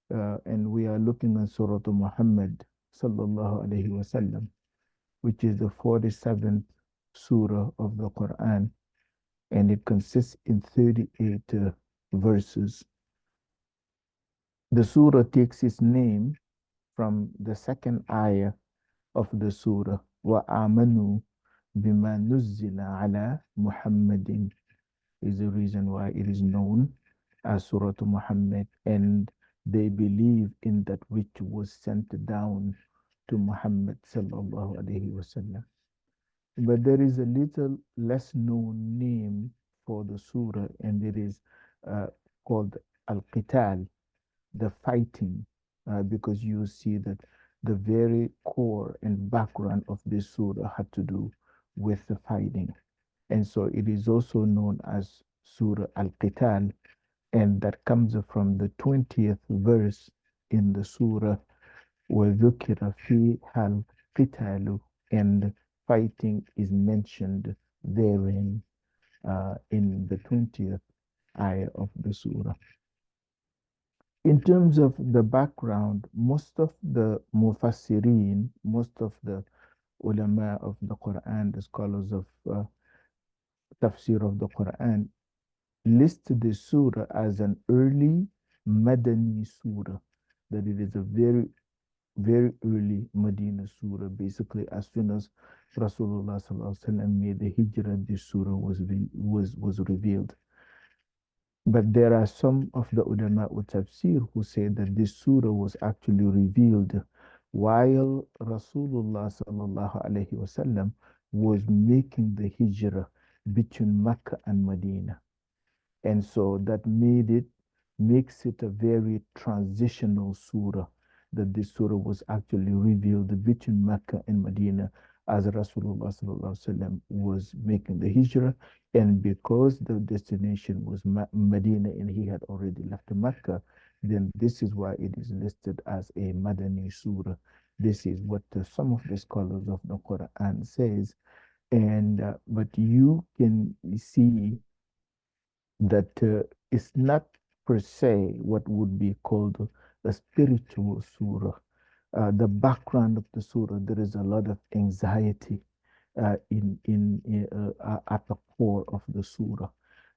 and we are looking at Surah Muhammad sallallahu alaihi wasallam, which is the 47th surah of the Quran, and it consists in 38 verses. The surah takes its name from the second ayah of the surah, وَآمَنُوا بِمَا نُزِّلَ عَلَى مُحَمَّدٍ, is the reason why it is known as Surah Muhammad, and they believe in that which was sent down to Muhammad sallallahu alaihi wasallam. But there is a little less known name for the surah, and it is uh, called Al-Qital, the fighting, because you see that the very core and background of this surah had to do with the fighting. And so it is also known as Surah Al-Qital, and that comes from the 20th verse in the surah, وَذُكِرَ فِيهَا الْقِتَالُ, and fighting is mentioned therein in the 20th ayah of the surah. In terms of the background, most of the mufassirin, most of the ulama of the Quran, the scholars of Tafseer of the Quran, list the surah as an early Madani surah, that it is a very, very early Medina surah. Basically, as soon as Rasulullah sallallahu alaihi wasallam made the hijrah, this surah was revealed. But there are some of the ulama of tafsir who say that this surah was actually revealed while Rasulullah sallallahu alaihi wasallam was making the hijrah between Mecca and Medina. And so that makes it a very transitional surah, that this surah was actually revealed between Mecca and Medina as Rasulullah sallallahu alaihi wasallam was making the hijrah. And because the destination was Medina and he had already left Mecca, then this is why it is listed as a Madani surah. This is what some of the scholars of the Quran says. And but you can see that it's not per se what would be called a spiritual surah. The background of the surah, there is a lot of anxiety at the core of the surah.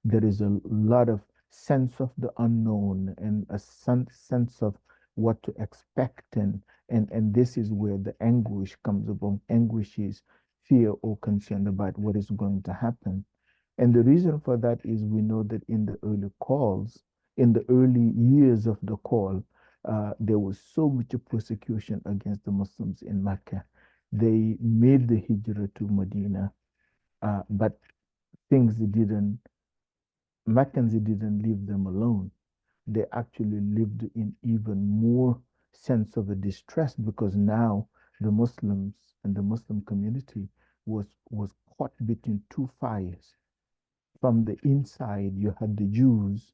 There is a lot of sense of the unknown and a sense of what to expect, and this is where the anguish comes about. Anguish is fear or concern about what is going to happen. And the reason for that is we know that in the early calls, in the early years of the call, there was so much persecution against the Muslims in Mecca. They made the hijrah to Medina, but things didn't, Meccans didn't leave them alone. They actually lived in even more sense of a distress, because now the Muslims and the Muslim community was caught between two fires. From the inside, you had the Jews,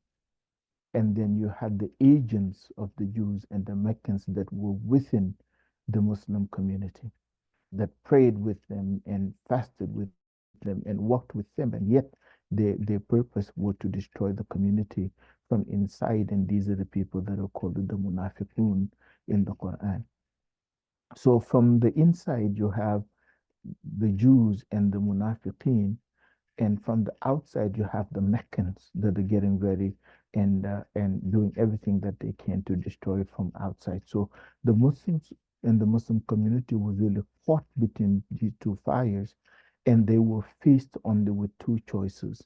and then you had the agents of the Jews and the Meccans that were within the Muslim community, that prayed with them and fasted with them and walked with them, and yet their purpose was to destroy the community from inside. And these are the people that are called the munafiqun in the Quran. So from the inside, you have the Jews and the munafiqeen, and from the outside you have the Meccans that are getting ready and doing everything that they can to destroy it from outside. So the Muslims and the Muslim community was really caught between these two fires, and they were faced only with two choices.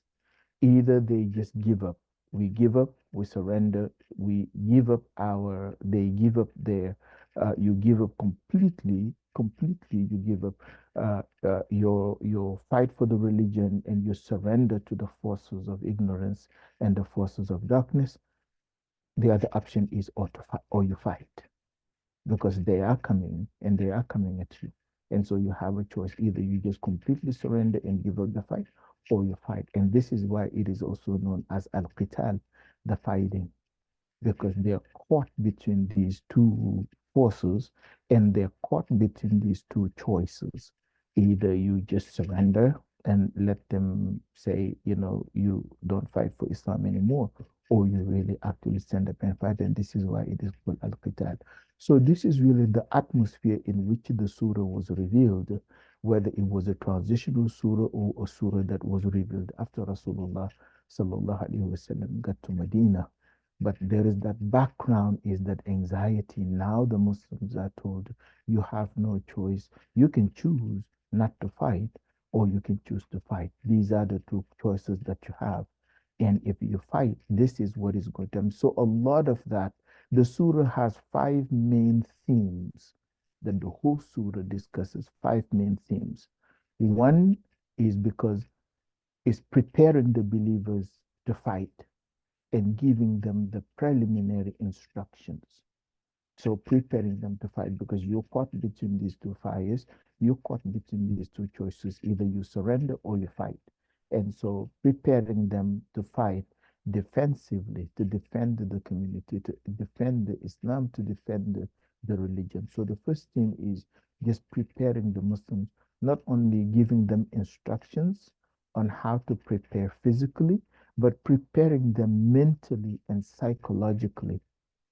Either they just give up, we give up, we surrender, we give up our, they give up their, you give up completely, you give up your fight for the religion, and you surrender to the forces of ignorance and the forces of darkness. The other option is or you fight, because they are coming and they are coming at you. And so you have a choice. Either you just completely surrender and give up the fight, or you fight. And this is why it is also known as al-qital, the fighting, because they are caught between these two forces, and they're caught between these two choices. Either you just surrender and let them say, you know, you don't fight for Islam anymore, or you really actually stand up and fight. And this is why it is called Al-Qital. So this is really the atmosphere in which the surah was revealed, whether it was a transitional surah or a surah that was revealed after Rasulullah sallallahu alaihi wasallam got to Medina. But there is that background is that anxiety. Now the Muslims are told you have no choice. You can choose not to fight or you can choose to fight. These are the two choices that you have. And if you fight, this is what is going to happen. So a lot of that, the surah has five main themes that the whole surah discusses, five main themes. One is because it's preparing the believers to fight and giving them the preliminary instructions. So preparing them to fight because you're caught between these two fires, you're caught between these two choices. Either you surrender or you fight. And so preparing them to fight defensively, to defend the community, to defend the Islam, to defend the religion. So the first thing is just preparing the Muslims, not only giving them instructions on how to prepare physically, but preparing them mentally and psychologically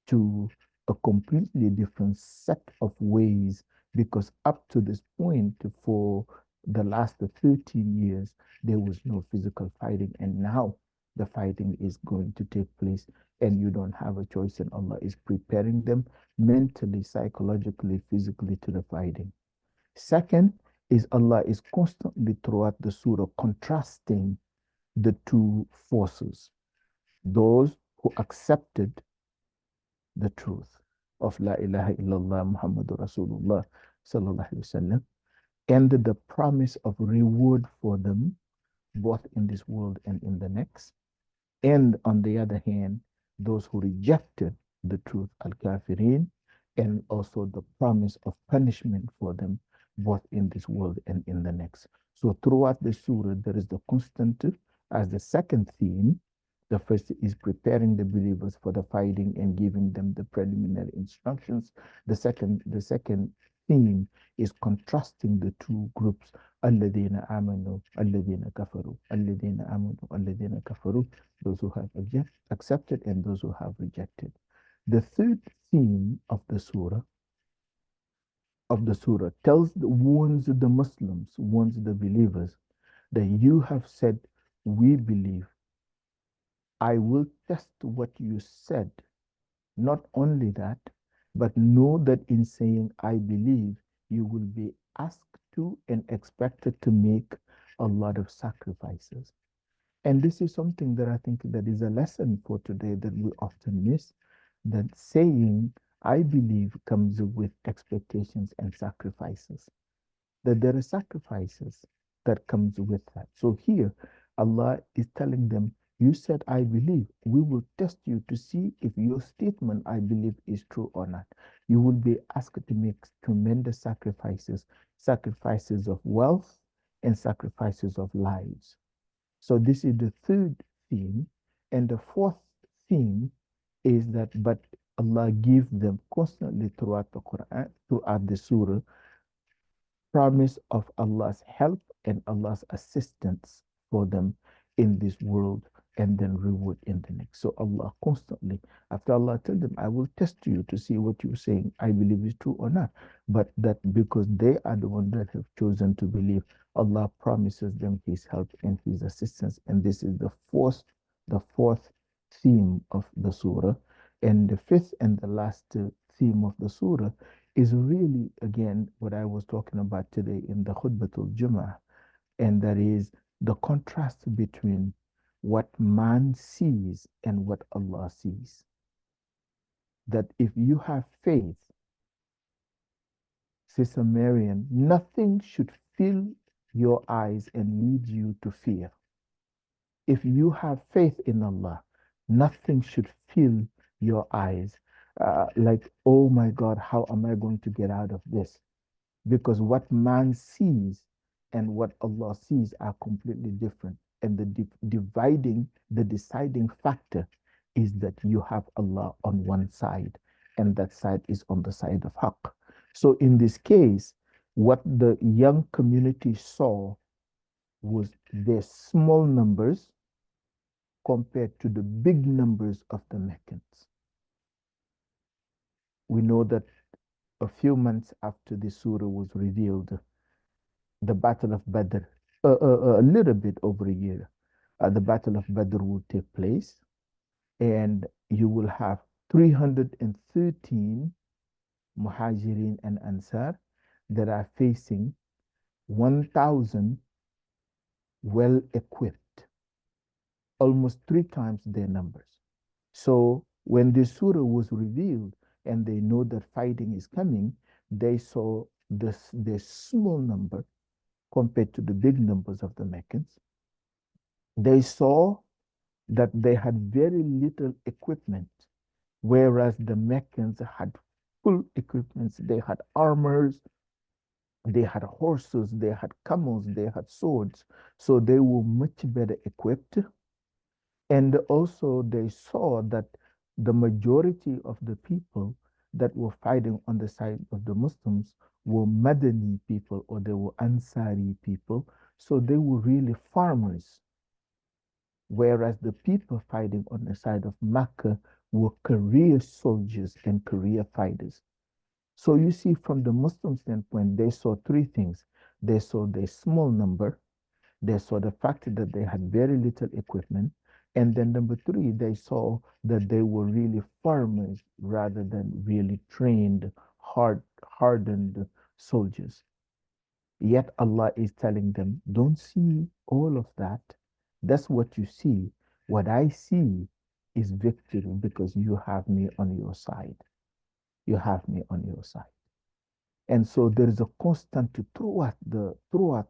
to a completely different set of ways because up to this point, for the last 13 years, there was no physical fighting. And now the fighting is going to take place, and you don't have a choice. And Allah is preparing them mentally, psychologically, physically to the fighting. Second is Allah is constantly throughout the surah contrasting the two forces, those who accepted the truth of La ilaha illallah Muhammadur Rasulullah sallallahu alaihi wasallam and the promise of reward for them both in this world and in the next. And on the other hand, those who rejected the truth, al-kafirin, and also the promise of punishment for them both in this world and in the next. So throughout the surah, there is the constant as the second theme. The first is preparing the believers for the fighting and giving them the preliminary instructions. The second theme is contrasting the two groups. الذين آمنوا الذين كفروا الذين آمنوا الذين كفروا, those who have accepted and those who have rejected. The third theme of the surah warns the Muslims, warns the believers that you have said, we believe. I will test what you said. Not only that, but know that in saying, I believe, you will be asked to and expected to make a lot of sacrifices. And this is something that I think that is a lesson for today that we often miss, that saying, I believe comes with expectations and sacrifices, that there are sacrifices that comes with that. So here, Allah is telling them, you said, I believe. We will test you to see if your statement, I believe, is true or not. You will be asked to make tremendous sacrifices, sacrifices of wealth and sacrifices of lives. So this is the third theme. And the fourth theme is that, but Allah gives them constantly throughout the Quran, throughout the surah, promise of Allah's help and Allah's assistance for them in this world and then reward in the next. So Allah constantly, after Allah tell them, I will test you to see what you're saying, I believe is true or not. But that because they are the ones that have chosen to believe, Allah promises them His help and His assistance. And this is the fourth theme of the surah. And the fifth and the last theme of the surah is really, again, what I was talking about today in the Khutbatul Jummah, and that is the contrast between what man sees and what Allah sees. That if you have faith, Sister Marian, nothing should fill your eyes and lead you to fear. If you have faith in Allah, nothing should fill your eyes like, oh my God, how am I going to get out of this? Because what man sees and what Allah sees are completely different. And the deciding factor is that you have Allah on one side, and that side is on the side of Haqq. So in this case, what the young community saw was their small numbers compared to the big numbers of the Meccans. We know that a few months after the surah was revealed, the Battle of Badr, a little bit over a year, the Battle of Badr will take place, and you will have 313 Muhajirin and Ansar that are facing 1,000 well equipped, almost three times their numbers. So when the surah was revealed and they know that fighting is coming, they saw this small number compared to the big numbers of the Meccans. They saw that they had very little equipment, whereas the Meccans had full equipments. They had armors, they had horses, they had camels, they had swords. So they were much better equipped. And also, they saw that the majority of the people that were fighting on the side of the Muslims were Madani people or they were Ansari people. So they were really farmers, whereas the people fighting on the side of Mecca were career soldiers and career fighters. So you see, from the Muslim standpoint, they saw three things. They saw their small number, they saw the fact that they had very little equipment, and then number three, they saw that they were really farmers rather than really trained, hardened soldiers. Yet Allah is telling them, don't see all of that. That's what you see. What I see is victory because you have me on your side. You have me on your side. And so there is a constant throughout the surah,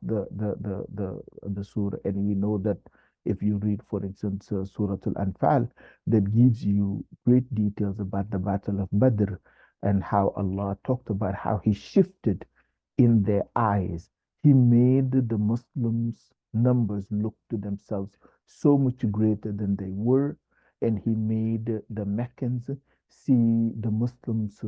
and we know that if you read, for instance, Surah Al-Anfal, that gives you great details about the Battle of Badr and how Allah talked about how He shifted in their eyes. He made the Muslims' numbers look to themselves so much greater than they were, and He made the Meccans see the Muslims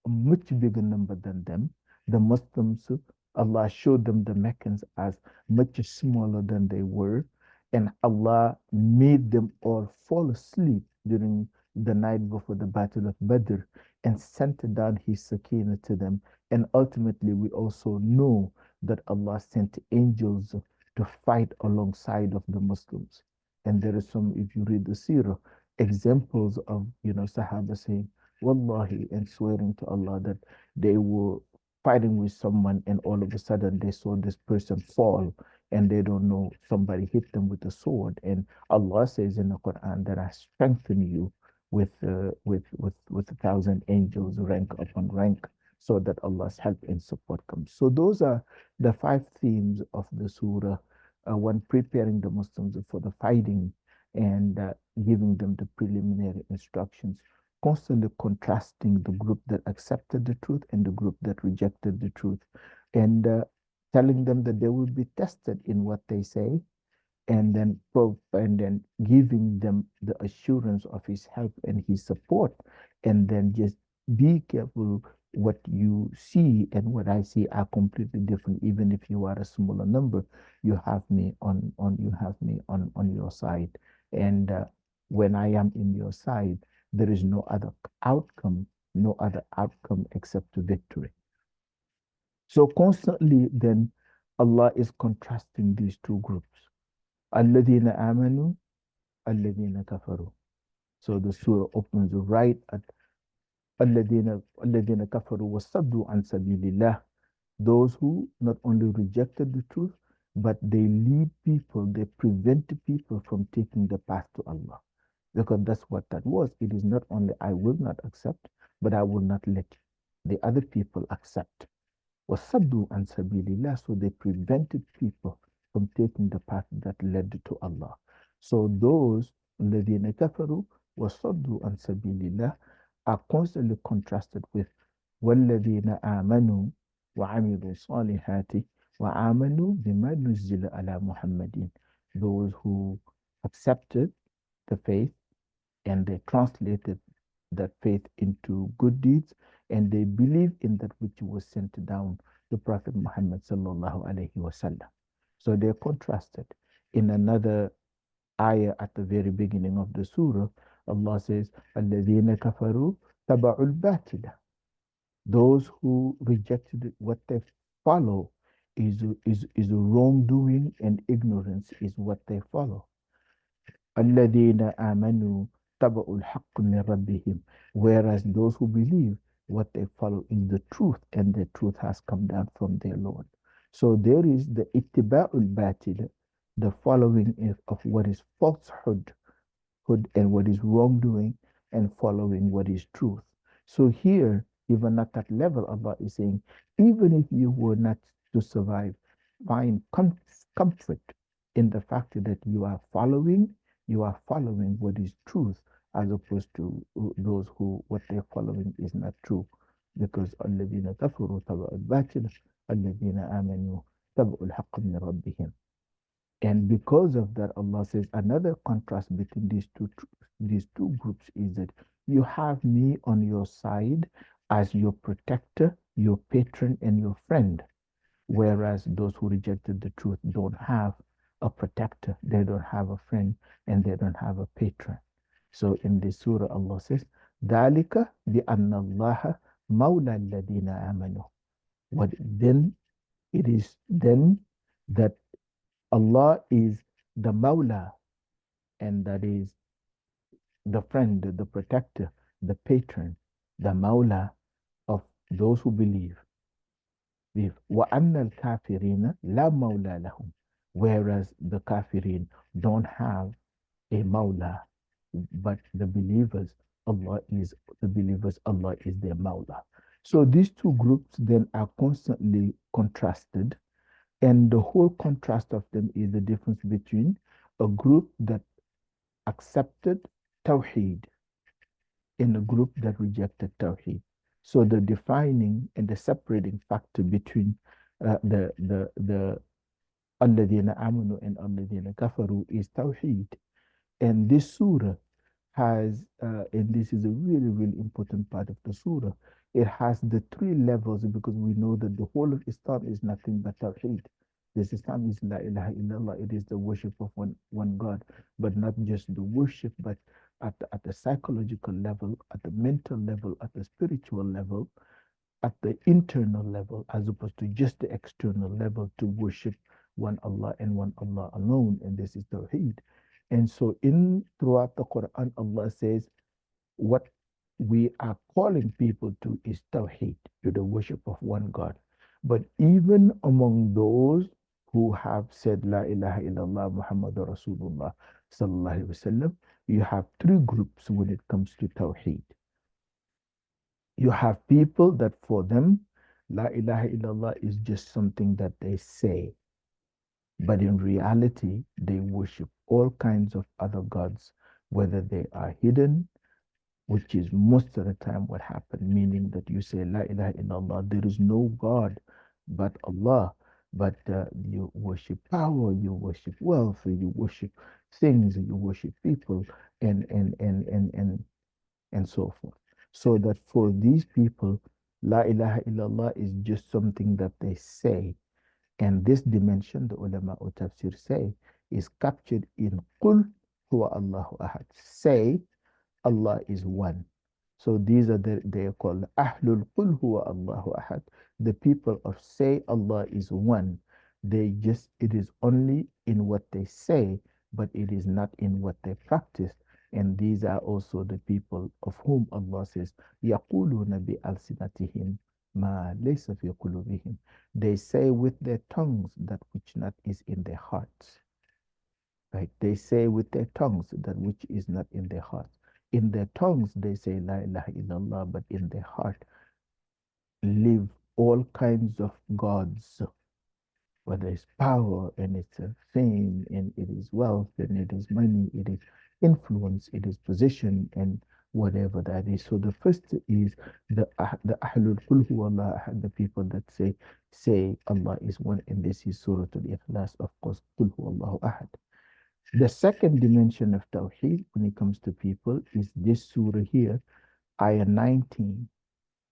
a much bigger number than them. The Muslims, Allah showed them the Meccans as much smaller than they were, and Allah made them all fall asleep during the night before the Battle of Badr and sent down His Sakina to them. And ultimately, we also know that Allah sent angels to fight alongside of the Muslims. And there is some, if you read the Seerah, examples of, Sahaba saying, Wallahi, and swearing to Allah that they were fighting with someone and all of a sudden they saw this person fall and they don't know, somebody hit them with a sword. And Allah says in the Quran that I strengthen you with 1,000 angels, rank upon rank, so that Allah's help and support comes. So those are the five themes of the surah when preparing the Muslims for the fighting and giving them the preliminary instructions, constantly contrasting the group that accepted the truth and the group that rejected the truth, and telling them that they will be tested in what they say, and then giving them the assurance of His help and His support, and then just be careful. What you see and what I see are completely different. Even if you are a smaller number, you have me on your side, and when I am in your side, there is no other outcome except victory. So constantly, then Allah is contrasting these two groups. Alladina amanu, alladina kafaru. So the surah opens right at alladina kafaru wasaddu an sabilillah. Those who not only rejected the truth, but they lead people, they prevent people from taking the path to Allah. Because that's what that was. It is not only I will not accept, but I will not let the other people accept. وَصَدُّوا عَنْ سَبِيلِ اللَّهِ. So they prevented people from taking the path that led to Allah. So those الَّذِينَ كَفَرُوا وَصَدُّوا عَنْ سَبِيلِ اللَّهِ are constantly contrasted with وَالَّذِينَ آمَنُوا وَعَمِلُوا الصَّالِحَاتِ وَآمَنُوا بِمَا نُزِّلَ عَلَى مُحَمَّدٍ. Those who accepted the faith and they translated that faith into good deeds, and they believe in that which was sent down to Prophet Muhammad sallallahu alaihi wasallam. So they're contrasted. In another ayah at the very beginning of the surah, Allah says, الَّذِينَ كَفَرُوا تَبَعُوا الْبَاطِلَ. Those who rejected what they follow is wrongdoing, and ignorance is what they follow. الَّذِينَ آمَنُوا تَبَعُوا الْحَقِّ مِنْ رَبِّهِمْ. Whereas those who believe, what they follow is the truth, and the truth has come down from their Lord. So there is the ittiba'ul batil, the following of what is falsehood, and what is wrongdoing, and following what is truth. So here, even at that level, Allah is saying, even if you were not to survive, find comfort in the fact that you are following what is truth, as opposed to those who what they're following is not true. Because الذين كفروا تبعوا الباطل الذين آمنوا تبعوا الحق من ربهم. And because of that, Allah says another contrast between these two groups is that you have me on your side as your protector, your patron, and your friend. Whereas those who rejected the truth don't have a protector, they don't have a friend, and they don't have a patron. So in this surah, Allah says, ذَلِكَ بِأَنَّ اللَّهَ مَوْلَى الَّذِينَ آمَنُوا. What then? It is then that Allah is the Mawla, and that is the friend, the protector, the patron, the Mawla of those who believe. وَأَنَّ الْكَافِرِينَ لَا مَوْلَى لَهُمْ. Whereas the kafirin don't have a Mawla, but Allah is their Mawla. So these two groups then are constantly contrasted. And the whole contrast of them is the difference between a group that accepted Tawheed and a group that rejected Tawheed. So the defining and the separating factor between the Alladina Amanu and Alladina Kafaru is Tawheed. And this surah has, and this is a really, really important part of the surah, it has the three levels, because we know that the whole of Islam is nothing but Tawheed. This Islam is La ilaha illallah, it is the worship of one God, but not just the worship, but at the psychological level, at the mental level, at the spiritual level, at the internal level, as opposed to just the external level, to worship one Allah and one Allah alone. And this is Tawheed. And so in throughout the Quran, Allah says what we are calling people to is Tawheed, to the worship of one God. But even among those who have said La ilaha illallah Muhammadur Rasulullah sallallahu alaihi wasallam, you have three groups when it comes to Tawheed. You have people that for them, La ilaha illallah is just something that they say. But in reality, they worship all kinds of other gods, whether they are hidden, which is most of the time what happened, meaning that you say, La ilaha illallah, there is no God but Allah. But you worship power, you worship wealth, you worship things, you worship people, and so forth. So that for these people, La ilaha illallah is just something that they say. And this dimension, the ulama of tafsir say, is captured in Qul huwa Allahu ahad. Say, Allah is one. So these are they are called Ahlul Qul huwa Allahu ahad. The people of say Allah is one. It is only in what they say, but it is not in what they practice. And these are also the people of whom Allah says, يَقُولُونَ بِأَلْسِنَتِهِمْ مَا لَيْسَ فِي قُلُوبِهِمْ. They say with their tongues that which not is in their hearts. Right? They say with their tongues that which is not in their hearts. In their tongues, they say La ilaha illallah, but in their heart live all kinds of gods, whether it's power and it's fame and it is wealth and it is money, it is influence, it is position, and whatever that is. So the first is the Ahlul Qul huwa Allah, the people that say Allah is one, and this is Surah Al-Ikhlas, of course, Qul huwa Allahu ahad. The second dimension of Tawheed when it comes to people is this surah here, ayah 19,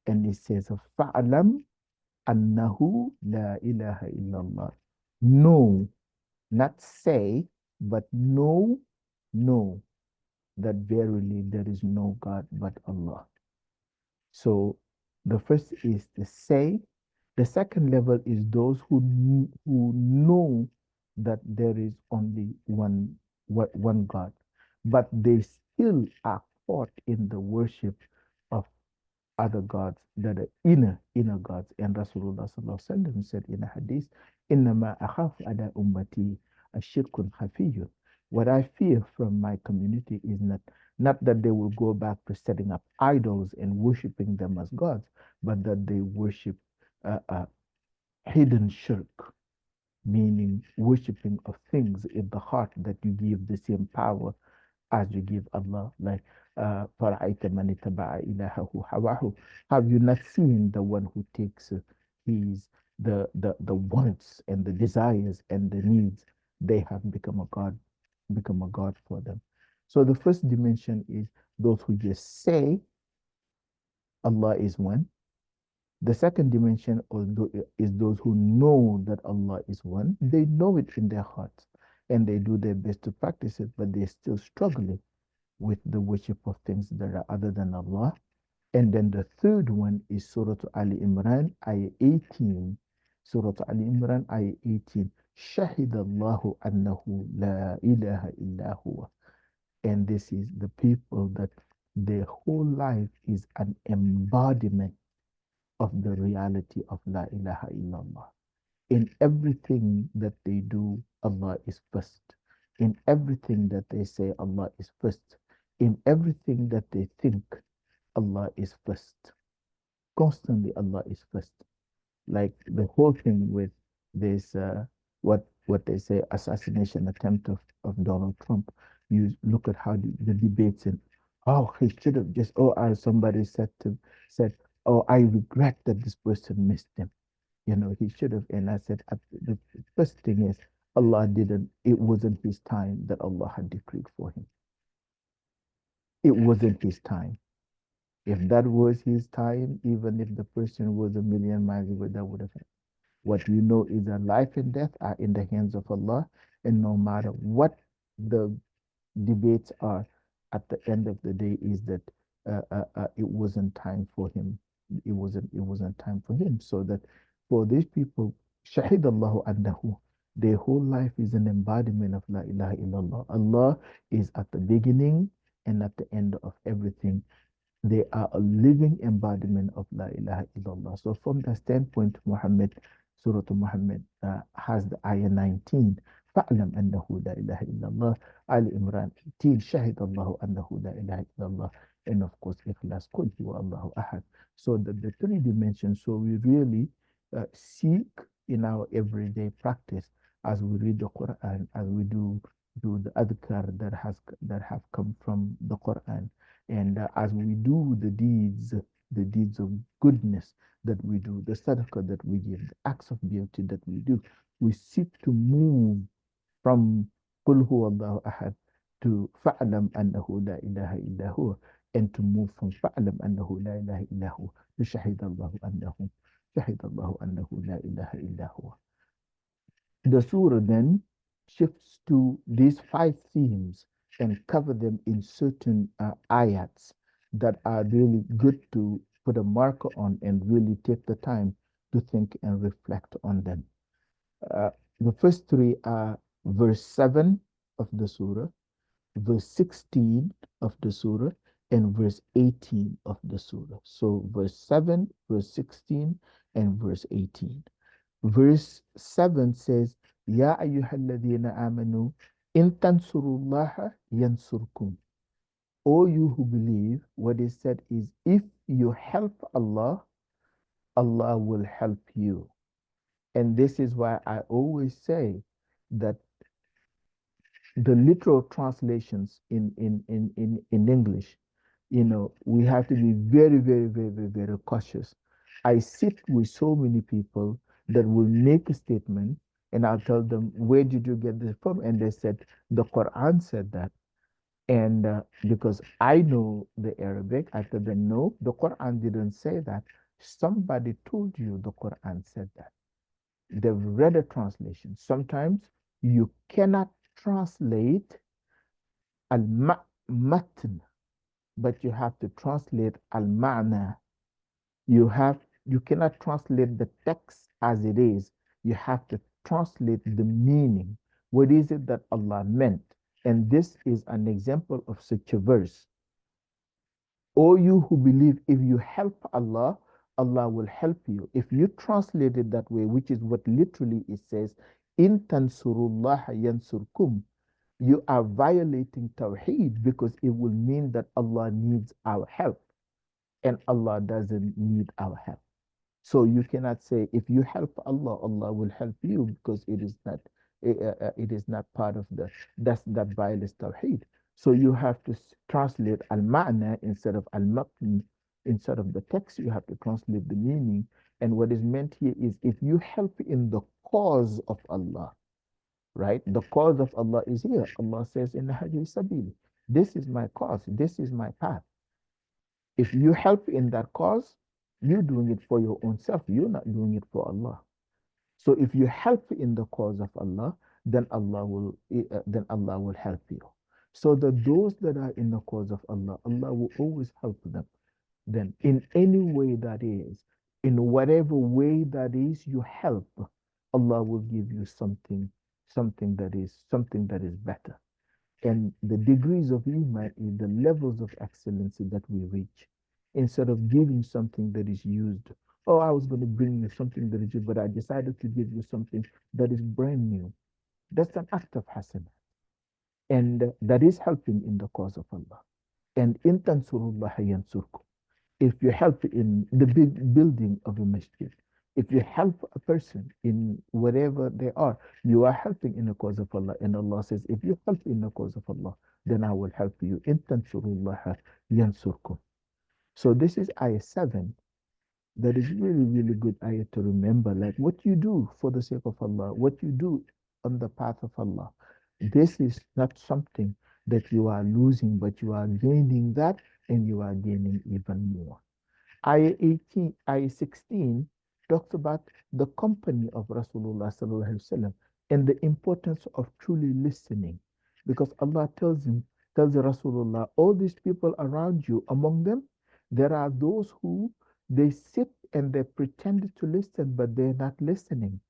and it says, فَعْلَمْ أَنَّهُ لَا إِلَهَ إِلَّا اللَّهِ. Know, not say, but know know that verily there is no God but Allah. So the first is to say. The second level is those who know that there is only one God, but they still are caught in the worship of other gods that are inner gods. And Rasulullah sallallahu alaihi wasallam said in a hadith, "Innama akhafu ala ummati ashirkun khafiyun." What I fear from my community is not that they will go back to setting up idols and worshiping them as gods, but that they worship a hidden shirk, meaning worshiping of things in the heart that you give the same power as you give Allah. Like, فَرَأَيْتَ مَنِ اتَّبَعَ إِلَهَهُ هَوَاهُ. Have you not seen the one who takes his the wants and the desires and the needs? They have become a god for them. So the first dimension is those who just say Allah is one. The second dimension is those who know that Allah is one. They know it in their hearts and they do their best to practice it, but they're still struggling with the worship of things that are other than Allah. And then the third one is Surah Ali Imran, ayah 18. Surah Ali Imran, ayah 18. شهد الله أنه لا إله إلا هو. And this is the people that their whole life is an embodiment of the reality of La ilaha illallah. In everything that they do, Allah is first. In everything that they say, Allah is first. In everything that they think, Allah is first. Constantly, Allah is first. Like the whole thing with this, what they say, assassination attempt of Donald Trump. You look at how the debates and oh, he should have just as somebody said, oh, I regret that this person missed him. He should have. And I said, the first thing is, Allah didn't, it wasn't his time that Allah had decreed for him. It wasn't his time. If that was his time, even if the person was a million miles away, that would have happened. What we know is that life and death are in the hands of Allah, and no matter what the debates are, at the end of the day, is that it wasn't time for him. It wasn't time for him. So that for these people, Shahid Allahu annahu, their whole life is an embodiment of La ilaha illallah. Allah is at the beginning and at the end of everything. They are a living embodiment of La ilaha illallah. So from that standpoint, Surah Muhammad has the ayah 19. فَاعْلَمْ أَنَّهُ لَا إِلَهَ إِلَّا اللَّهِ. Ali Imran 18. شَهِدَ اللَّهُ أَنَّهُ لَا إِلَهَ إِلَّا اللَّهِ. And of course, Ikhlas, قُلْ هُوَ اللَّهُ أَحَدٌ. So the three dimensions, so we really seek in our everyday practice as we read the Quran, as we do the adhkar that have come from the Quran, and as we do the deeds of goodness that we do, the sadaqah that we give, the acts of beauty that we do, we seek to move from Qul huwa Allahu ahad to Fa'lam annahu la ilaha illa huwa, and to move from Fa'lam annahu la ilaha illa huwa to Shahid Allahu annahu la ilaha illa huwa. The surah then shifts to these five themes and cover them in certain ayats that are really good to put a marker on and really take the time to think and reflect on them. The first three are verse 7 of the surah, verse 16 of the surah, and verse 18 of the surah. So verse 7, verse 16, and verse 18. Verse 7 says, Ya ayyuhalladhina amanu in tansurullaha yansurkum. O you who believe, what is said is, if you help Allah, Allah will help you. And this is why I always say that the literal translations in English, we have to be very, very, very, very, very cautious. I sit with so many people that will make a statement and I'll tell them, where did you get this from? And they said, the Quran said that. And because I know the Arabic, I tell them, no, the Quran didn't say that. Somebody told you the Quran said that. They've read a translation. Sometimes you cannot translate al-matn, but you have to translate al-ma'na. You cannot translate the text as it is. You have to translate the meaning. What is it that Allah meant? And this is an example of such a verse. O you who believe, if you help Allah, Allah will help you. If you translate it that way, which is what literally it says, in tansurullah yansurkum, you are violating Tawheed, because it will mean that Allah needs our help, and Allah doesn't need our help. So you cannot say if you help Allah, Allah will help you, because it is not part of that violates Tawheed. So you have to translate al-ma'na instead of al-matn. Instead of the text, you have to translate the meaning. And what is meant here is if you help in the cause of Allah, right? The cause of Allah is here. Allah says in Hadi Sabili, this is my cause, this is my path. If you help in that cause, you're doing it for your own self. You're not doing it for Allah. So if you help in the cause of Allah, then Allah will help you. So that those that are in the cause of Allah, Allah will always help them. Then in any way that is, in whatever way that is, you help, Allah will give you something that is better. And the degrees of Iman is the levels of excellency that we reach. Instead of giving something that is used, oh, I was going to bring you something that is used, but I decided to give you something that is brand new. That's an act of hasanah. And that is helping in the cause of Allah. And in tansurullah yansurkum. If you help in the big building of a masjid, if you help a person in whatever they are, you are helping in the cause of Allah. And Allah says, if you help in the cause of Allah, then I will help you. In tansurullah yansurkum. So this is ayah 7. That is really, really good ayah to remember. Like what you do for the sake of Allah, what you do on the path of Allah. This is not something that you are losing, but you are gaining that, and you are gaining even more. Ayah 18, Ayah 16 talks about the company of Rasulullah sallallahu alaihi wasallam and the importance of truly listening, because Allah tells Rasulullah, all these people around you, among them, there are those who they sit and they pretend to listen, but they're not listening.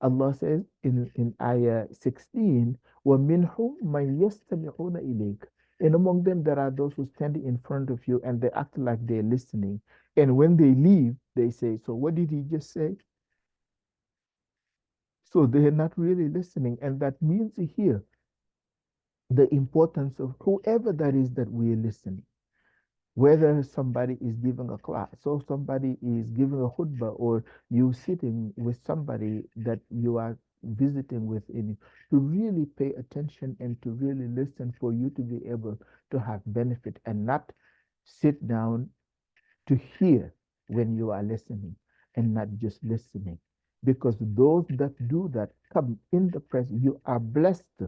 Allah says in Ayah 16, وَمِنْهُمْ مَنْ يَسْتَمِعُونَ إِلَيْكَ. And among them, there are those who stand in front of you and they act like they're listening. And when they leave, they say, so what did he just say? So they're not really listening. And that means here the importance of whoever that is that we're listening. Whether somebody is giving a class or somebody is giving a khutbah, or you sitting with somebody that you are visiting with, to really pay attention and to really listen, for you to be able to have benefit, and not sit down to hear when you are listening, and not just listening. Because those that do that come in the presence, you are blessed.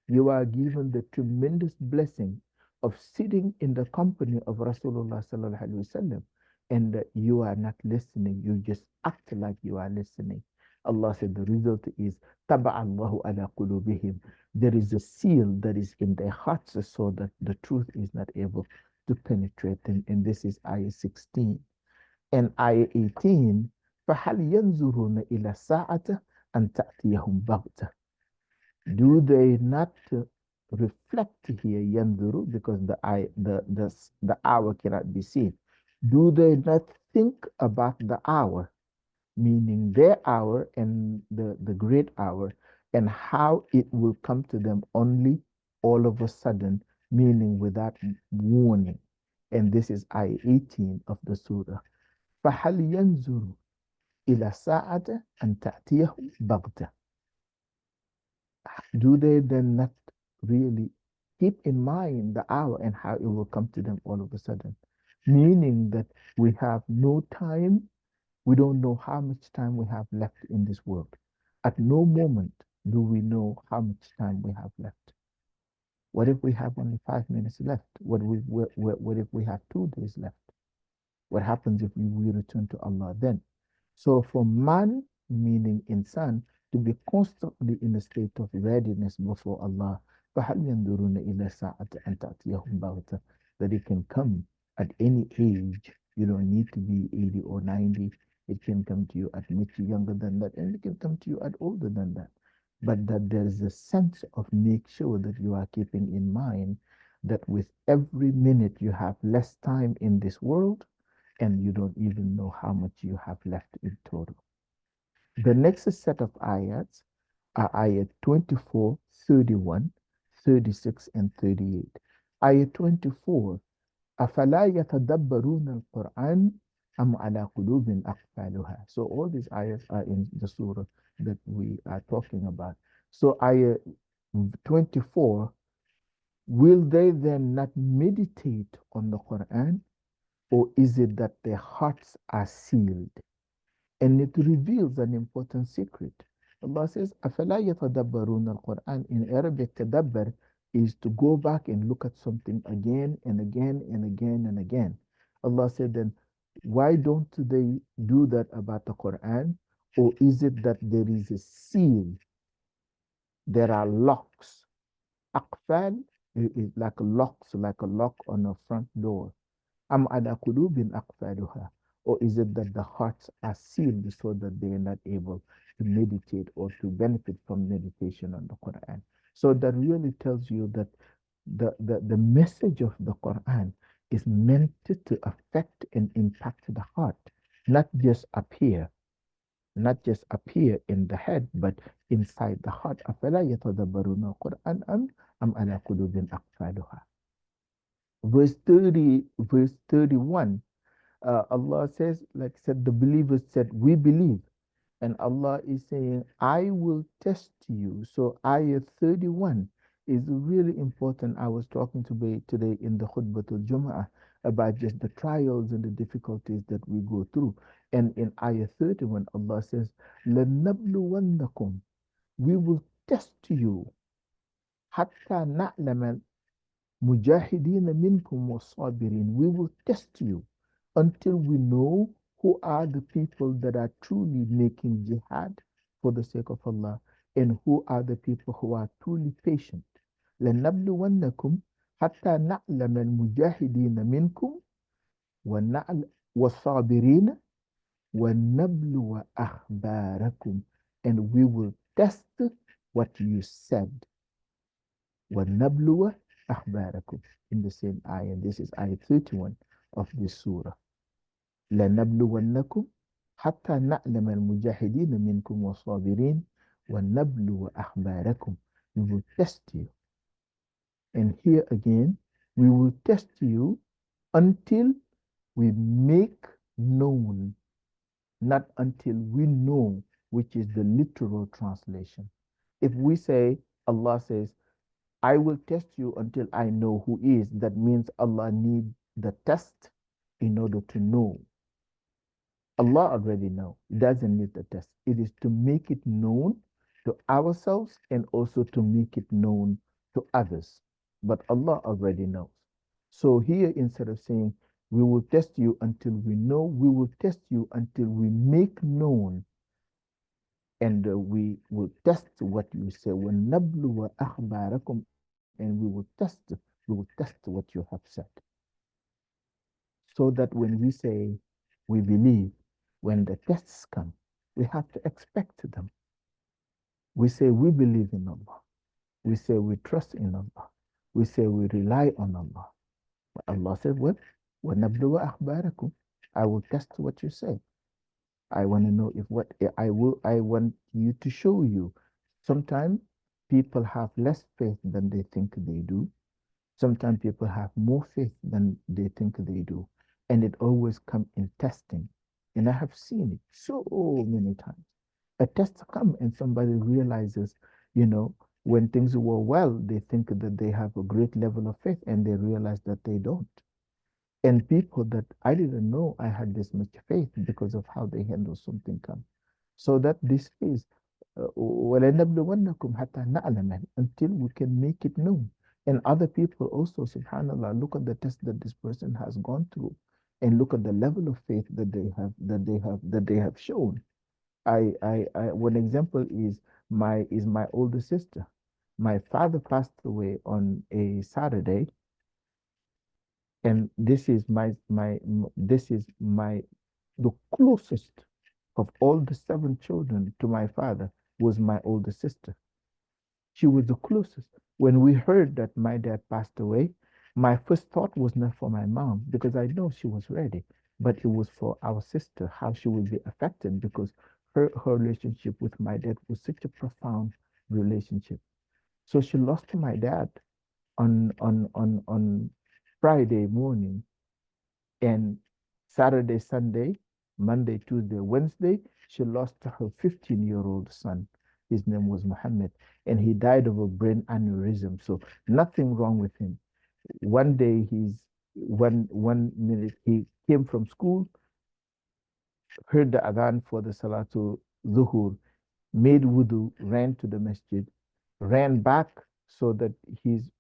You are given the tremendous blessing of sitting in the company of Rasulullah sallallahu alaihi wasallam, and you are not listening. You just act like you are listening. Allah said the result is Taba'allahu ala qulubihim. There is a seal that is in their hearts, so that the truth is not able to penetrate them. And this is ayah 16. And ayah 18, فَهَلْ يَنْظُرُونَ إِلَى السَّاعَةِ أَنْ تَأْتِيَهُمْ بَغْتَةً. Do they not reflect here, yanzuru, because the hour cannot be seen. Do they not think about the hour, meaning their hour and the great hour, and how it will come to them only all of a sudden, meaning without warning? And this is ayah 18 of the surah. فَهَلْ يَنْظُرُ إِلَى السَّاعَةِ أَنْ تَأْتِيَهُمْ بَغْتَةً. Do they then not really keep in mind the hour and how it will come to them all of a sudden? Meaning that we have no time, we don't know how much time we have left in this world. At no moment do we know how much time we have left. What if we have only 5 minutes left? What if we have 2 days left? What happens if we return to Allah then? So for man, meaning insan, to be constantly in a state of readiness before Allah, فَهَلْ يَنْظُرُونَ إِلَى السَّاعَةِ أَنْ تَأْتِيَهُمْ بَغْتَةً, that it can come at any age. You don't need to be 80 or 90. It can come to you at much younger than that, and it can come to you at older than that. But that there is a sense of make sure that you are keeping in mind that with every minute you have less time in this world, and you don't even know how much you have left in total. The next set of ayats are ayat 24, 31, 36, and 38. Ayat 24, أَفَلَا يَتَدَبَّرُونَ الْقُرْآنَ أَمْ عَلَى قُلُوبٍ أَقْفَالُهَا. So all these ayats are in the surah that we are talking about. So ayat 24, will they then not meditate on the Quran, or is it that their hearts are sealed? And it reveals an important secret. Allah says, أَفَلَا يَتَدَبَّرُونَ الْقُرْآنَ. In Arabic, tadabbar is to go back and look at something again and again and again and again. Allah said, then why don't they do that about the Quran? Or is it that there is a seal? There are locks. Aqfal is like locks, like a lock on a front door. Am ala qulubin aqfaluha. Or is it that the hearts are sealed so that they are not able to meditate or to benefit from meditation on the Quran? So that really tells you that the message of the Quran is meant to affect and impact the heart, not just appear, not just appear in the head, but inside the heart. أَفَلَا يَتَدَبَّرُونَ الْقُرْآنَ أَمْ عَلَى قُلُوبٍ أَقْفَالُهَا. Verse 31, Allah says, like said, the believers said, we believe. And Allah is saying, I will test you. So ayah 31 is really important. I was talking today in the Khutbatul Jum'ah about just the trials and the difficulties that we go through. And in ayah 31, Allah says, لَنَبْلُوَنَّكُمْ, we will test you, حَتَّى نَعْلَمَ Mujahideen minkum wasabirin. We will test you until we know who are the people that are truly making jihad for the sake of Allah, and who are the people who are truly patient. لَنَبْلُوَنَّكُمْ حَتَّى نَعْلَمَ الْمُجَاهِدِينَ مِنْكُمْ وَالصَّابِرِينَ وَنَبْلُوَ أَخْبَارَكُمْ. And we will test what you said. وَنَبْلُوَ أَخْبَارَكُمْ, in the same ayah. This is ayah 31 of this surah. لَنَبْلُوَنَّكُمْ حَتَّى نَعْلَمَ الْمُجَاهِدِينَ مِنْكُمْ وَالصَّابِرِينَ وَنَبْلُوَ أَخْبَارَكُمْ. We will test you. And here again, we will test you until we make known, not until we know, which is the literal translation. If we say, Allah says, I will test you until I know who is, that means Allah needs the test in order to know. Allah already knows. It doesn't need the test. It is to make it known to ourselves and also to make it known to others. But Allah already knows. So here, instead of saying, we will test you until we know, we will test you until we make known, and we will test what you say. وَنَبْلُوَ أَخْبَارَكُمْ. And we will test what you have said. So that when we say we believe, when the tests come, we have to expect them. We say we believe in Allah. We say we trust in Allah. We say we rely on Allah. But Allah said, well, وَنَبْلُوَ أَخْبَارَكُمْ. I will test what you say. I want to know if what I want you to show you. Sometimes people have less faith than they think they do. Sometimes people have more faith than they think they do. And it always comes in testing. And I have seen it so many times. A test comes and somebody realizes, when things were well, they think that they have a great level of faith, and they realize that they don't. And people that I didn't know I had this much faith because of how they handle something come. So that this is وَلَنَبْلُوَنَّكُمْ حَتَّى نَعْلَمَ, until we can make it known. And other people also, subhanAllah, look at the test that this person has gone through, and look at the level of faith that they have shown. One example is my older sister. My father passed away on a Saturday, and this is my the closest of all the seven children to my father was my older sister. She was the closest. When we heard that my dad passed away, my first thought was not for my mom because I know she was ready, but it was for our sister, how she would be affected because her relationship with my dad was such a profound relationship. So she lost my dad on Friday morning, and Saturday, Sunday, Monday, Tuesday, Wednesday, she lost her 15-year-old son. His name was Muhammad, and he died of a brain aneurysm. So nothing wrong with him. One day, one minute he came from school, heard the adhan for the Salatul Zuhur, made wudu, ran to the masjid, ran back so that his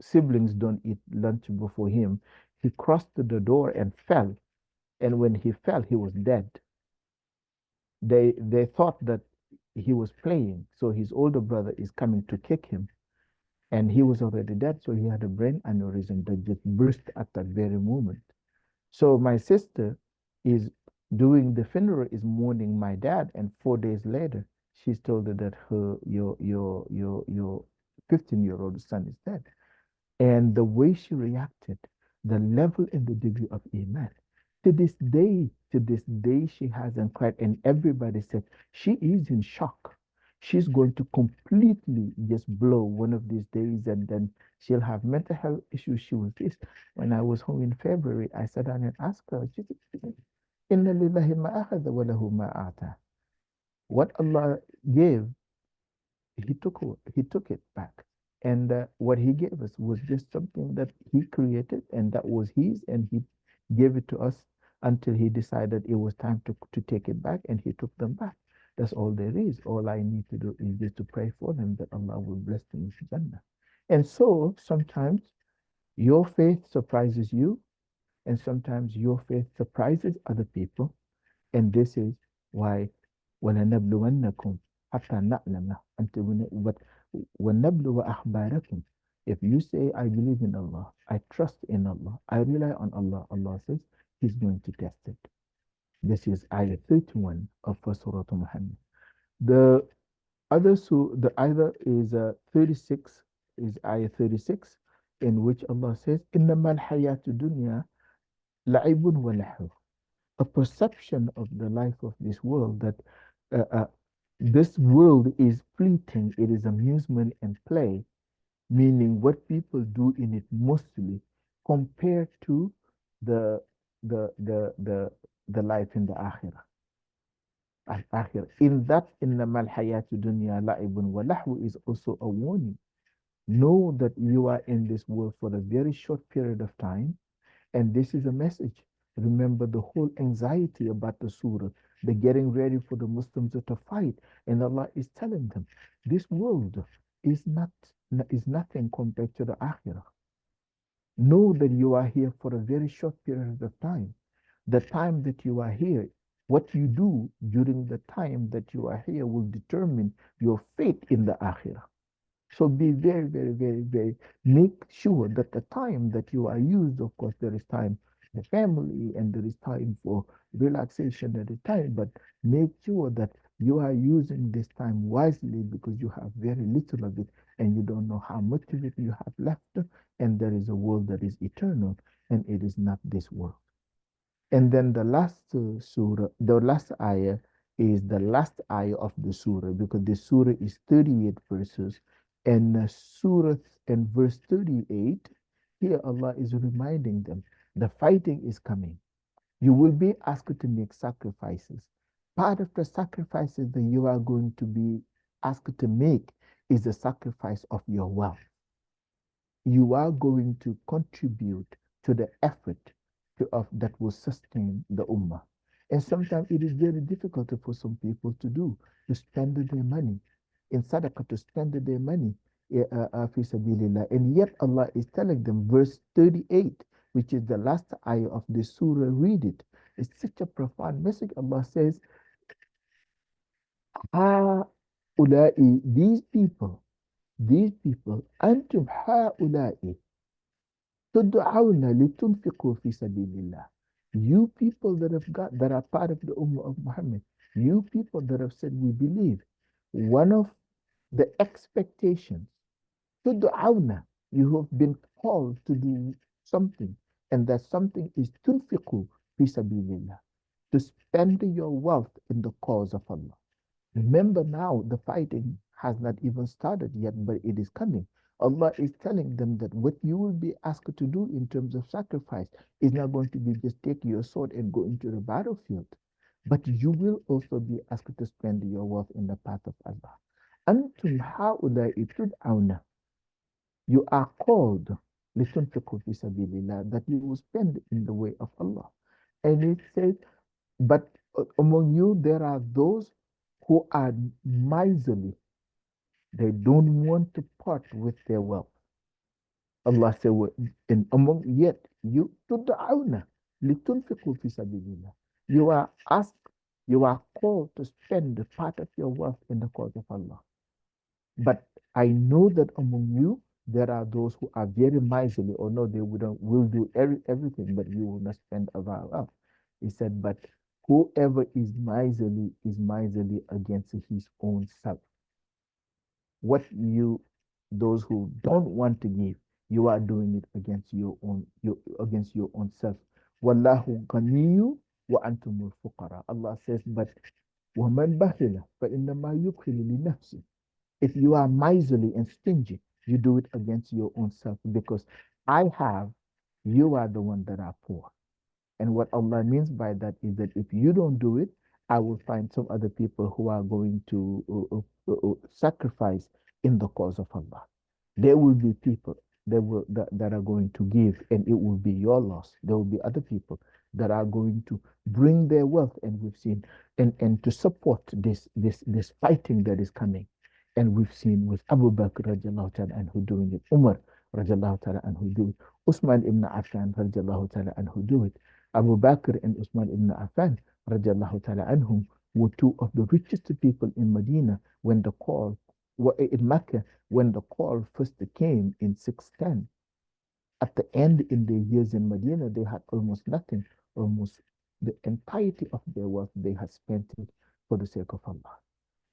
siblings don't eat lunch before him. He crossed the door and fell. And when he fell, he was dead. They thought that he was playing, so his older brother is coming to kick him, and he was already dead. So he had a brain aneurysm that just burst at that very moment. So my sister is doing the funeral, is mourning my dad, and 4 days later, she's told her that your 15-year-old son is dead. And the way she reacted, the level and the degree of Iman. To this day, she hasn't cried. And everybody said she is in shock. She's going to completely just blow one of these days and then she'll have mental health issues. She was this. When I was home in February, I sat down and asked her, she said, Inna lillahi ma akhadha wa lahu ma ata. What Allah gave, he took it back. And what he gave us was just something that he created and that was his, and he gave it to us until he decided it was time to take it back, and he took them back. That's all there is. All I need to do is just to pray for them that Allah will bless them with Jannah. And so sometimes your faith surprises you, and sometimes your faith surprises other people. And this is why وَلَنَبْلُوَنَّكُمْ حَتَّى نَعْلَمَ until but وَنَبْلُوَ أَخْبَارَكُم. If you say, I believe in Allah, I trust in Allah, I rely on Allah, Allah says He's going to test it. This is Ayah 31 of Surah Muhammad. The the other is 36, is Ayah 36, in which Allah says, إِنَّمَا الْحَيَاةُ الدُّنْيَا لَعِبٌ وَلَهْوٌ. A perception of the life of this world that uh, uh, this world is fleeting, it is amusement and play, meaning what people do in it mostly compared to the the the the the life in the akhirah. In that, innamal hayatu dunya la'ibun wa lahu is also a warning. Know that you are in this world for a very short period of time. And this is a message. Remember the whole anxiety about the surah, the getting ready for the Muslims to fight. And Allah is telling them, this world is nothing compared to the akhirah. Know that you are here for a very short period of time. The time that you are here, what you do during the time that you are here will determine your fate in the akhirah. So be very, very, very, very, make sure that the time that you are used, of course, there is time for family and there is time for relaxation at a time, but make sure that you are using this time wisely because you have very little of it and you don't know how much of it you have left. And there is a world that is eternal and it is not this world. And then the last surah, the last ayah is the last ayah of the surah because the surah is 38 verses. And surah and verse 38, here Allah is reminding them the fighting is coming. You will be asked to make sacrifices. Part of the sacrifices that you are going to be asked to make is the sacrifice of your wealth. You are going to contribute to the effort that will sustain the ummah. And sometimes it is very difficult for some people to do, to spend their money in sadaqah, to spend their money fi sabilillah. And yet Allah is telling them, verse 38, which is the last ayah of the surah, read it. It's such a profound message. Allah says, these people, أنتم هؤلاء تدعون لتنفقوا في سبيل الله. You people that are part of the Ummah of Muhammad, you people that have said we believe, one of the expectations, تدعون, you have been called to do something, and that something is تنفقوا في سبيل الله, to spend your wealth in the cause of Allah. Remember now, the fighting has not even started yet, but it is coming. Allah is telling them that what you will be asked to do in terms of sacrifice is not going to be just take your sword and go into the battlefield, but you will also be asked to spend your wealth in the path of Allah. أنتم هؤلاء تدعون, you are called لتنفقوا في سبيل الله, that you will spend in the way of Allah. And it says, but among you there are those who are miserly. They don't want to part with their wealth. Allah said, and among yet you تدعون لتنفقوا في سبيل الله. You are asked, you are called to spend part of your wealth in the cause of Allah. But I know that among you there are those who are very miserly, or no, they will do everything, but you will not spend of our wealth. He said, but whoever is miserly against his own self. What you, those who don't want to give, you are doing it against your own self. Wallahu ghaniyu wa antumul fuqara. Allah says, but وَمَنْ بَخِلَ فَإِنَّمَا يُبْخِلُ لِنَفْسِهِ. If you are miserly and stingy, you do it against your own self, because I have, you are the one that are poor. And what Allah means by that is that if you don't do it, I will find some other people who are going to sacrifice in the cause of Allah. There will be people that are going to give, and it will be your loss. There will be other people that are going to bring their wealth, and we've seen, and to support this fighting that is coming. And we've seen with Abu Bakr radiallahu ta'ala anhu doing it, Umar radiallahu ta'ala anhu do it, Usman ibn Affan radiallahu ta'ala anhu do it. Abu Bakr and Usman ibn Affan radiallahu ta'ala anhum were two of the richest people in Medina when the call, in Mecca, when the call first came in 610. At the end, in their years in Medina, they had almost nothing. Almost the entirety of their wealth they had spent it for the sake of Allah.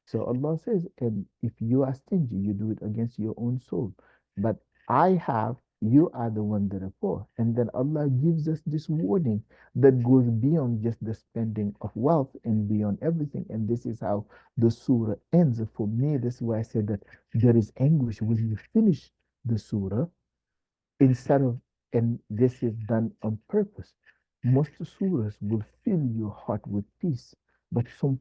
So Allah says, and if you are stingy, you do it against your own soul. But I have, you are the one that are poor. And then Allah gives us this warning that goes beyond just the spending of wealth and beyond everything. And this is how the surah ends. For me, this is why I said that there is anguish when you finish the surah, instead of, and this is done on purpose. Most surahs will fill your heart with peace, but some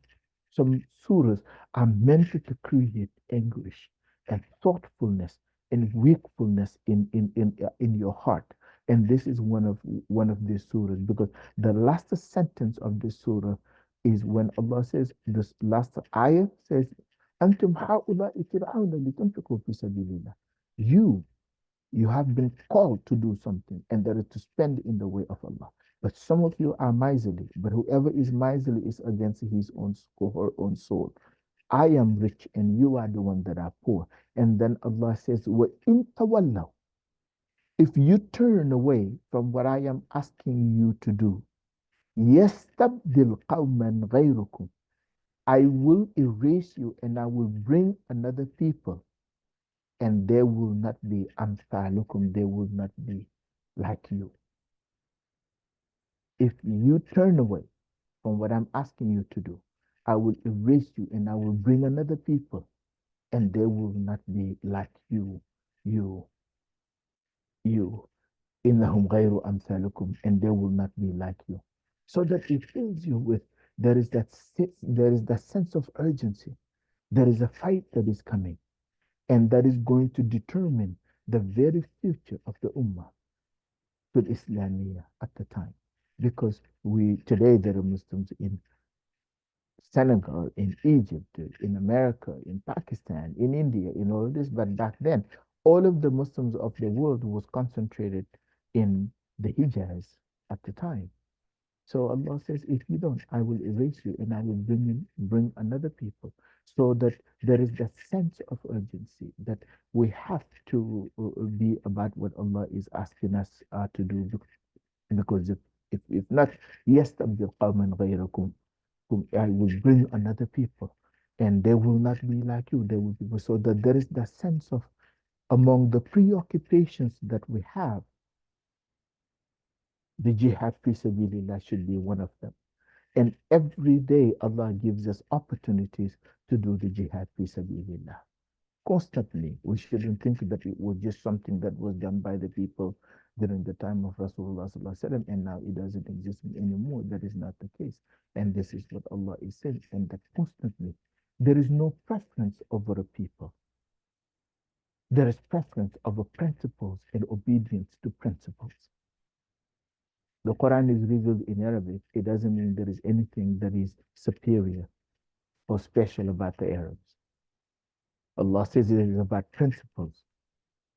surahs are meant to create anguish and thoughtfulness and wakefulness in your heart. And this is one of these surahs, because the last sentence of this surah is when Allah says, this last ayah says, أنتم هؤلاء تدعون لتنفقوا في سبيل الله. You have been called to do something, and that is to spend in the way of Allah. But some of you are miserly, but whoever is miserly is against his own or her own soul. I am rich, and you are the one that are poor. And then Allah says, وَإِن تَوَلَّوْا, if you turn away from what I am asking you to do, يَسْتَبْدِلْ قَوْمًا غَيْرُكُمْ, I will erase you, and I will bring another people, and there will not be amthalukum, they will not be like you. If you turn away from what I'm asking you to do, I will erase you, and I will bring another people, and they will not be like you. Innahum ghayru amthalukum, and they will not be like you. So that it fills you with, there is that sense of urgency. There is a fight that is coming, and that is going to determine the very future of the Ummah, to Islamia at the time. Because today there are Muslims in Senegal, in Egypt, in America, in Pakistan, in India, in all this, but back then, all of the Muslims of the world was concentrated in the Hijaz at the time. So Allah says, if you don't, I will erase you and I will bring another people. So that there is that sense of urgency that we have to be about what Allah is asking us to do. Because if not, يَسْتَبْدِلْ قَوْمًا غَيْرَكُمْ, whom I will bring another people, and they will not be like you. They will be so that there is that sense of among the preoccupations that we have, the jihad fi sabilillah should be one of them. And every day Allah gives us opportunities to do the jihad fi sabilillah. Constantly. We shouldn't think that it was just something that was done by the people during the time of Rasulullah sallallahu alaihi wasallam, and now it doesn't exist anymore. That is not the case. And this is what Allah is saying, and that constantly there is no preference over a people. There is preference over principles and obedience to principles. The Quran is revealed in Arabic. It doesn't mean there is anything that is superior or special about the Arabs. Allah says it is about principles.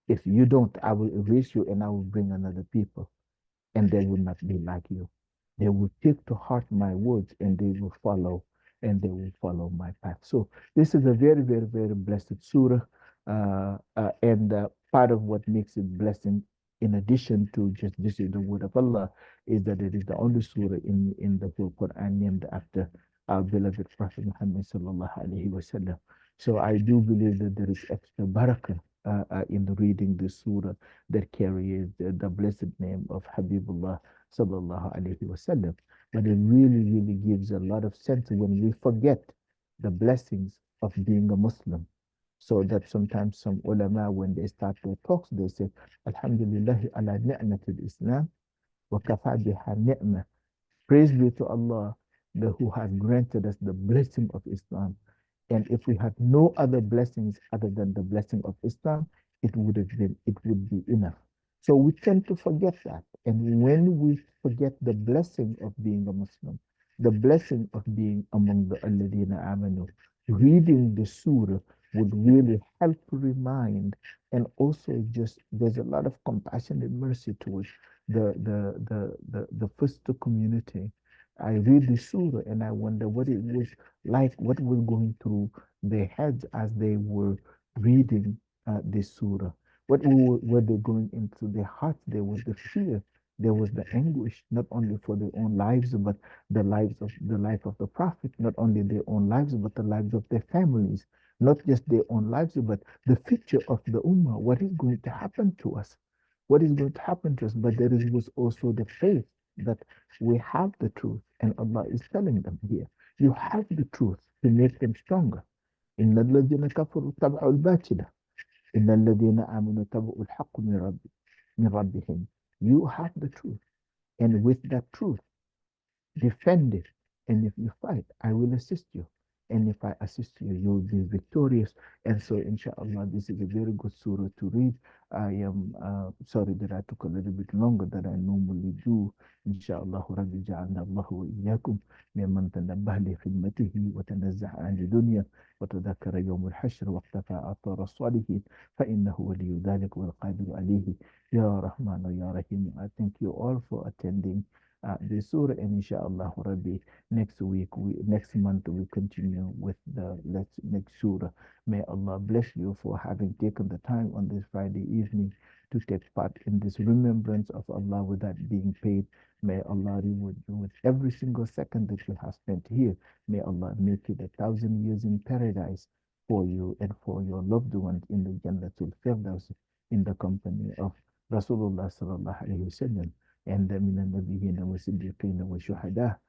If you don't, I will erase you and I will bring another people, and they will not be like you. They will take to heart my words and they will follow my path. So this is a very, very, very blessed surah. And part of what makes it blessing, in addition to just this is the word of Allah, is that it is the only surah in the whole Quran named after our beloved Prophet Muhammad sallallahu alaihi wasallam. So I do believe that there is extra barakah in reading this surah that carries the blessed name of Habibullah sallallahu alaihi wasallam. But it really, really gives a lot of sense when we forget the blessings of being a Muslim. So that sometimes some ulama, when they start their talks, they say, Alhamdulillah ala ni'matil Islam wa kafa biha ni'mah. Praise be to Allah, who has granted us the blessing of Islam. And if we had no other blessings other than the blessing of Islam, it would be enough. So we tend to forget that. And when we forget the blessing of being a Muslim, the blessing of being among the Alladina Amanu, reading the surah would really help remind, and also just there's a lot of compassion and mercy towards the first community. I read the surah and I wonder what it was like, what was going through their heads as they were reading this surah. What were they going into their hearts? There was the fear, there was the anguish, not only for their own lives, but the life of the Prophet, not only their own lives, but the lives of their families, not just their own lives, but the future of the Ummah. What is going to happen to us? What is going to happen to us? But was also the faith that we have the truth, and Allah is telling them here, you have the truth to make them stronger. إن الذين كفروا اتبعوا الباطل إن الذين آمنوا اتبعوا الحق من ربهم. You have the truth, and with that truth, defend it. And if you fight, I will assist you. And if I assist you, you will be victorious. And so, inshallah, this is a very good surah to read. I am sorry that I took a little bit longer than I normally do. Inshallah, Rabbi ja'alna Allah wa iyyakum mimman tanabbah li khidmatihi wa tanazzaha an dunya wa tadhakkara yawm al-hashr wa iqtafa athar as-salihin fa innahu waliyyu dhalik wal qadiru alayhi ya rahman ya rahim. I thank you all for attending the surah, and inshallah Rabbi, next month we continue with the next surah. May Allah bless you for having taken the time on this Friday evening to take part in this remembrance of Allah without being paid. May Allah reward you with every single second that you have spent here. May Allah make it 1,000 years in paradise for you and for your loved ones in the Jannatul Firdaus, in the company of Rasulullah sallallahu alaihi wasallam, and من النبيين والصديقين والشهداء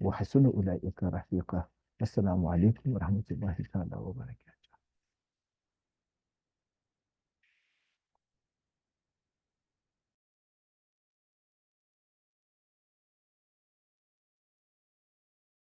وحسن أولئك رفيقا. السلام عليكم ورحمة الله تعالى وبركاته.